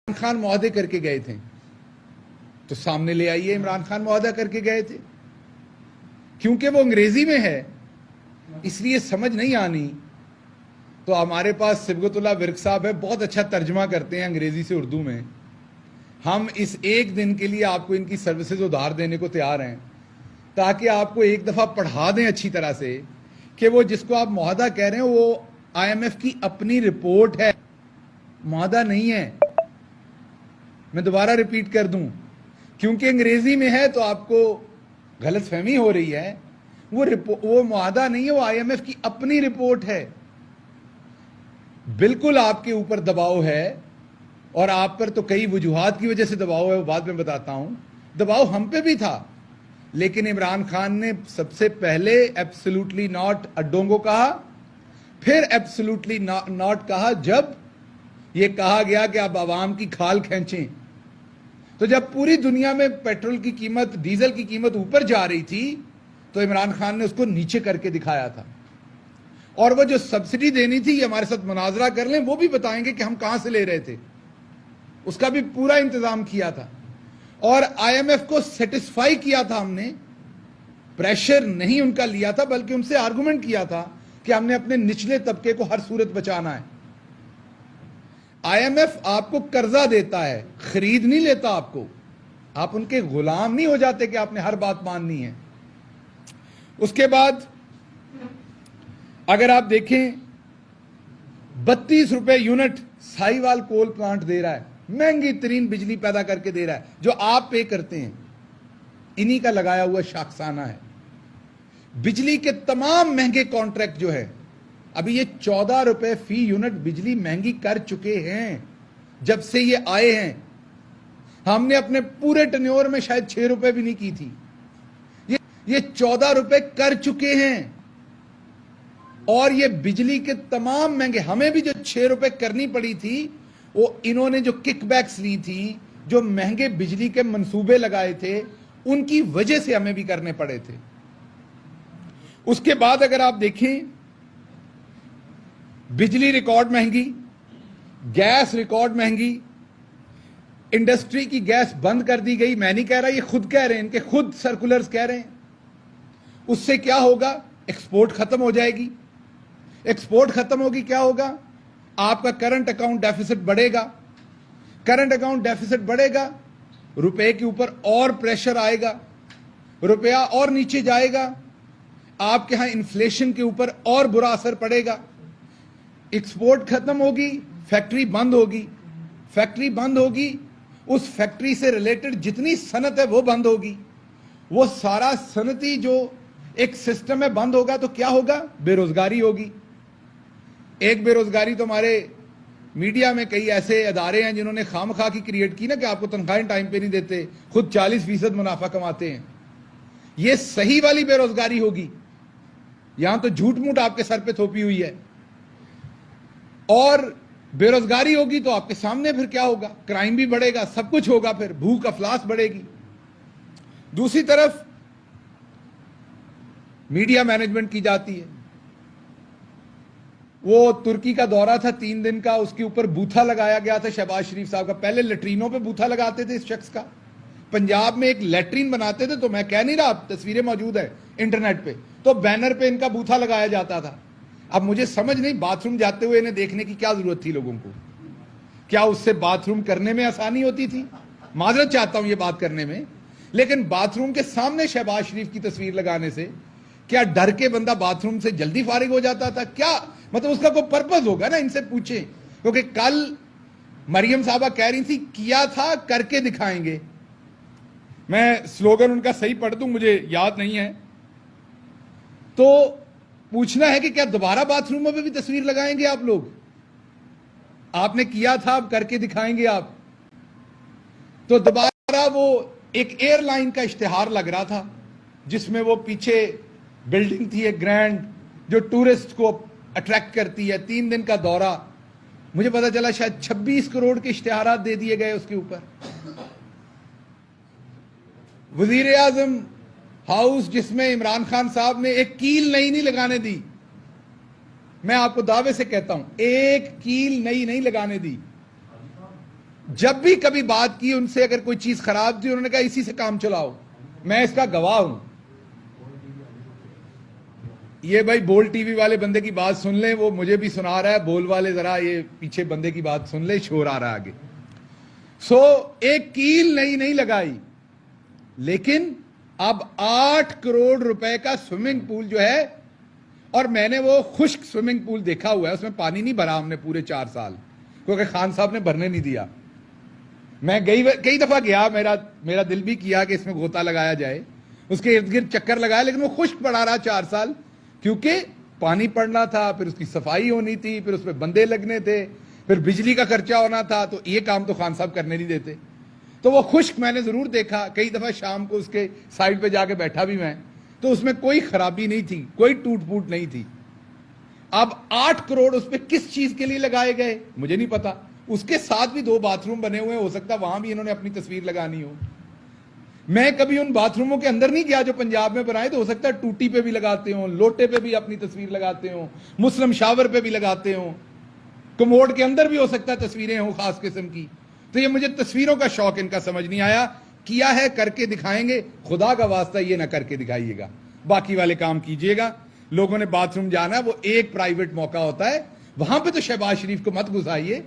खान महोदय करके गए थे, तो सामने ले आइए इमरान खान महोदय करके गए थे। क्योंकि वो अंग्रेजी में है इसलिए समझ नहीं आनी, तो हमारे पास सिबगतुल्लाह विर्क साहब है, बहुत अच्छा तर्जमा करते हैं अंग्रेजी से उर्दू में। हम इस एक दिन के लिए आपको इनकी सर्विसेज उधार देने को तैयार हैं, ताकि आपको एक दफा पढ़ा दें अच्छी तरह से कि वो जिसको आप महोदय कह रहे हैं वो IMF की अपनी रिपोर्ट है, महोदय नहीं है। मैं दोबारा रिपीट कर दूं, क्योंकि अंग्रेजी में है तो आपको गलतफहमी हो रही है। वो मुआहदा नहीं है, वो IMF की अपनी रिपोर्ट है। बिल्कुल आपके ऊपर दबाव है, और आप पर तो कई वजूहात की वजह से दबाव है, वो बाद में बताता हूं। दबाव हम पे भी था, लेकिन इमरान खान ने सबसे पहले एब्सोल्युटली नॉट अड्डोंगो कहा, फिर एब्सोल्युटली नॉट कहा जब यह कहा गया कि आप आवाम की खाल खींचें। तो जब पूरी दुनिया में पेट्रोल की कीमत, डीजल की कीमत ऊपर जा रही थी, तो इमरान खान ने उसको नीचे करके दिखाया था। और वो जो सब्सिडी देनी थी, ये हमारे साथ मुनाजरा कर लें, वो भी बताएंगे कि हम कहां से ले रहे थे, उसका भी पूरा इंतजाम किया था। और IMF को सेटिस्फाई किया था हमने, प्रेशर नहीं उनका लिया था, बल्कि उनसे आर्गुमेंट किया था कि हमने अपने निचले तबके को हर सूरत बचाना है। IMF आपको कर्जा देता है, खरीद नहीं लेता आपको। आप उनके गुलाम नहीं हो जाते कि आपने हर बात माननी है। उसके बाद अगर आप देखें, 32 रुपए यूनिट साहिवाल कोल प्लांट दे रहा है, महंगी तरीन बिजली पैदा करके दे रहा है, जो आप पे करते हैं, इन्हीं का लगाया हुआ शाखसाना है। बिजली के तमाम महंगे कॉन्ट्रैक्ट जो है, अभी ये 14 रुपए फी यूनिट बिजली महंगी कर चुके हैं जब से ये आए हैं। हमने अपने पूरे टेन्योर में शायद 6 रुपए भी नहीं की थी, ये 14 रुपए कर चुके हैं। और ये बिजली के तमाम महंगे, हमें भी जो 6 रुपए करनी पड़ी थी, वो इन्होंने जो किकबैक्स ली थी, जो महंगे बिजली के मंसूबे लगाए थे, उनकी वजह से हमें भी करने पड़े थे। उसके बाद अगर आप देखें, बिजली रिकॉर्ड महंगी, गैस रिकॉर्ड महंगी, इंडस्ट्री की गैस बंद कर दी गई। मैं नहीं कह रहा, ये खुद कह रहे हैं, इनके खुद सर्कुलर्स कह रहे हैं। उससे क्या होगा? एक्सपोर्ट खत्म हो जाएगी। एक्सपोर्ट खत्म होगी, क्या होगा? आपका करंट अकाउंट डेफिसिट बढ़ेगा। करंट अकाउंट डेफिसिट बढ़ेगा, रुपए के ऊपर और प्रेशर आएगा, रुपया और नीचे जाएगा, आपके यहां इन्फ्लेशन के ऊपर और बुरा असर पड़ेगा। एक्सपोर्ट खत्म होगी, फैक्ट्री बंद होगी। फैक्ट्री बंद होगी, उस फैक्ट्री से रिलेटेड जितनी सनत है वो बंद होगी। वो सारा सनती जो एक सिस्टम है बंद होगा, तो क्या होगा? बेरोजगारी होगी। एक बेरोजगारी तो हमारे मीडिया में कई ऐसे अदारे हैं जिन्होंने खामखा की क्रिएट की ना, कि आपको तनख्वाहें टाइम पे नहीं देते, खुद 40% मुनाफा कमाते हैं। ये सही वाली बेरोजगारी होगी। यहां तो झूठ मूठ आपके सर पे थोपी हुई है। और बेरोजगारी होगी तो आपके सामने फिर क्या होगा? क्राइम भी बढ़ेगा, सब कुछ होगा, फिर भूख अफलास बढ़ेगी। दूसरी तरफ मीडिया मैनेजमेंट की जाती है। वो तुर्की का दौरा था 3 दिन का, उसके ऊपर बूथा लगाया गया था शहबाज शरीफ साहब का। पहले लेटरीनों पे बूथा लगाते थे इस शख्स का। पंजाब में एक लेटरीन बनाते थे, तो मैं कह नहीं रहा, तस्वीरें मौजूद है इंटरनेट पे, तो बैनर पे इनका बूथा लगाया जाता था। अब मुझे समझ नहीं, बाथरूम जाते हुए इन्हें देखने की क्या जरूरत थी लोगों को? क्या उससे बाथरूम करने में आसानी होती थी? माजरत चाहता हूं ये बात करने में, लेकिन बाथरूम के सामने शहबाज शरीफ की तस्वीर लगाने से क्या डर के बंदा बाथरूम से जल्दी फारिग हो जाता था? क्या मतलब उसका कोई पर्पज होगा ना, इनसे पूछें। क्योंकि कल मरियम साहबा कह रही थी, किया था करके दिखाएंगे। मैं स्लोगन उनका सही पढ़ दूं, मुझे याद नहीं है। तो पूछना है कि क्या दोबारा बाथरूमों पे भी तस्वीर लगाएंगे आप लोग? आपने किया था, अब करके दिखाएंगे आप। तो दोबारा वो एक एयरलाइन का इश्तिहार लग रहा था, जिसमें वो पीछे बिल्डिंग थी एक ग्रैंड, जो टूरिस्ट को अट्रैक्ट करती है। 3 दिन का दौरा, मुझे पता चला शायद 26 करोड़ के इश्तिहारात दे दिए गए उसके ऊपर। वजीर आजम हाउस, जिसमें इमरान खान साहब ने एक कील नई नहीं लगाने दी। मैं आपको दावे से कहता हूं, एक कील नई नहीं लगाने दी। जब भी कभी बात की उनसे, अगर कोई चीज खराब थी, उन्होंने कहा इसी से काम चलाओ। मैं इसका गवाह हूं। ये भाई बोल टीवी वाले बंदे की बात सुन ले, वो मुझे भी सुना रहा है। बोल वाले जरा ये पीछे बंदे की बात सुन ले, शोर आ रहा है आगे। एक कील नहीं लगाई, लेकिन अब 8 करोड़ रुपए का स्विमिंग पूल जो है, और मैंने वो खुश्क स्विमिंग पूल देखा हुआ है, उसमें पानी नहीं भरा हमने पूरे 4 साल, क्योंकि खान साहब ने भरने नहीं दिया। मैं कई दफा गया, मेरा दिल भी किया कि इसमें गोता लगाया जाए, उसके इर्द गिर्द चक्कर लगाया, लेकिन वो खुश्क पड़ा रहा 4 साल, क्योंकि पानी पड़ना था, फिर उसकी सफाई होनी थी, फिर उसमें बंदे लगने थे, फिर बिजली का खर्चा होना था। तो ये काम तो खान साहब करने नहीं देते। तो वो खुश्क मैंने जरूर देखा, कई दफा शाम को उसके साइड पे जाके बैठा भी मैं, तो उसमें कोई खराबी नहीं थी, कोई टूट फूट नहीं थी। अब 8 करोड़ उस पर किस चीज के लिए लगाए गए मुझे नहीं पता। उसके साथ भी 2 बाथरूम बने हुए, हो सकता वहां भी इन्होंने अपनी तस्वीर लगानी हो। मैं कभी उन बाथरूमों के अंदर नहीं गया जो पंजाब में बनाए, तो हो सकता है टूटी पे भी लगाते हो, लोटे पे भी अपनी तस्वीर लगाते हो, मुस्लिम शावर पे भी लगाते हो, कमोड के अंदर भी हो सकता है तस्वीरें हो खास किस्म की। तो ये मुझे तस्वीरों का शौक इनका समझ नहीं आया। किया है करके दिखाएंगे, खुदा का वास्ता ये ना करके दिखाइएगा, बाकी वाले काम कीजिएगा। लोगों ने बाथरूम जाना, वो एक प्राइवेट मौका होता है, वहां पे तो शहबाज शरीफ को मत घुसाइए।